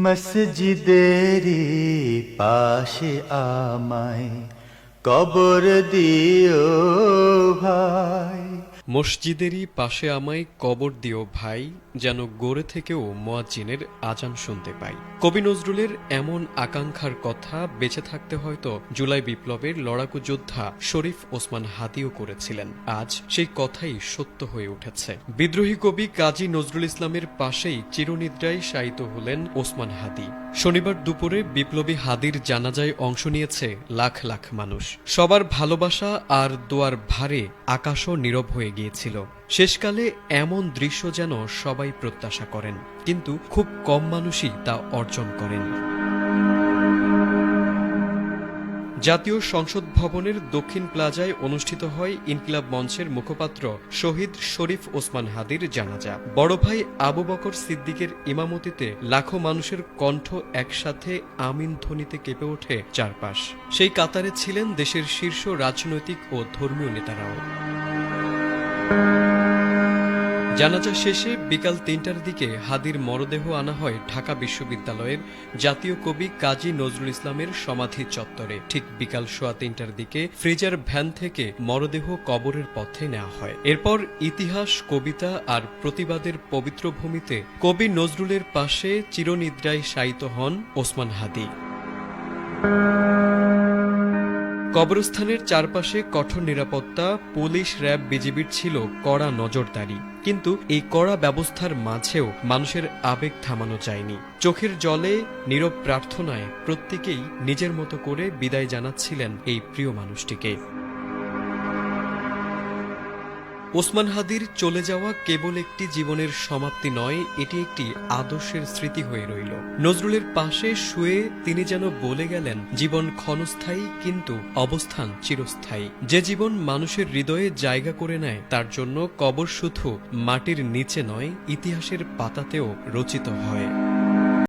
মসজিদেরি পাশে আমায় কবর দিও ভাই। মসজিদেরই পাশে আমায় কবর দিও ভাই, যেন গড়ে থেকেও মুয়াজ্জিনের আজান শুনতে পাই। কবি নজরুলের এমন আকাঙ্ক্ষার কথা বেঁচে থাকতে হয়তো জুলাই বিপ্লবের লড়াকু যোদ্ধা শরীফ ওসমান হাদিও করেছিলেন। আজ সেই কথাই সত্য হয়ে উঠেছে। বিদ্রোহী কবি কাজী নজরুল ইসলামের পাশেই চিরনিদ্রায় শায়িত হলেন ওসমান হাদি। শনিবার দুপুরে বিপ্লবী হাদির জানাজায় অংশ নিয়েছে লাখ লাখ মানুষ। সবার ভালোবাসা আর দোয়ার ভারে আকাশও নীরব হয়ে গিয়েছিল। শেষকালে এমন দৃশ্য যেন সবাই প্রত্যাশা করেন, কিন্তু খুব কম মানুষই তা অর্জন করেন। জাতীয় সংসদ ভবনের দক্ষিণ প্লাজায় অনুষ্ঠিত হয় ইনকিলাব মঞ্চের মুখপাত্র শহীদ শরীফ ওসমান হাদির জানাজা। বড় ভাই আবু বকর সিদ্দিকের ইমামতিতে লাখো মানুষের কণ্ঠ একসাথে আমিন ধ্বনিতে কেঁপে ওঠে চারপাশ। সেই কাতারে ছিলেন দেশের শীর্ষ রাজনৈতিক ও ধর্মীয় নেতারাও। জানাজা শেষে বিকাল ৩টার দিকে হাদির মরদেহ আনা হয় ঢাকা বিশ্ববিদ্যালয়ের জাতীয় কবি কাজী নজরুল ইসলামের সমাধি চত্বরে। ঠিক বিকাল ৩:15টার দিকে ফ্রিজার ভ্যান থেকে মরদেহ কবরের পথে নেওয়া হয়। এরপর ইতিহাস, কবিতা আর প্রতিবাদের পবিত্র ভূমিতে কবি নজরুলের পাশে চিরনিদ্রায় শায়িত হন ওসমান হাদি। কবরস্থানের চারপাশে কঠোর নিরাপত্তা, পুলিশ, র্যাব, বিজিবির ছিল কড়া নজরদারি। কিন্তু এই কড়া ব্যবস্থার মাঝেও মানুষের আবেগ থামানো যায়নি। চোখের জলে, নীরব প্রার্থনায় প্রত্যেকেই নিজের মতো করে বিদায় জানাচ্ছিলেন এই প্রিয় মানুষটিকে। ওসমান হাদির চলে যাওয়া কেবল একটি জীবনের সমাপ্তি নয়, এটি একটি আদর্শের স্মৃতি হয়ে রইল। নজরুলের পাশে শুয়ে তিনি যেন বলে গেলেন, জীবন ক্ষণস্থায়ী কিন্তু অবস্থান চিরস্থায়ী। যে জীবন মানুষের হৃদয়ে জায়গা করে নেয় তার জন্য কবর শুধু মাটির নিচে নয়, ইতিহাসের পাতাতেও রচিত হয়।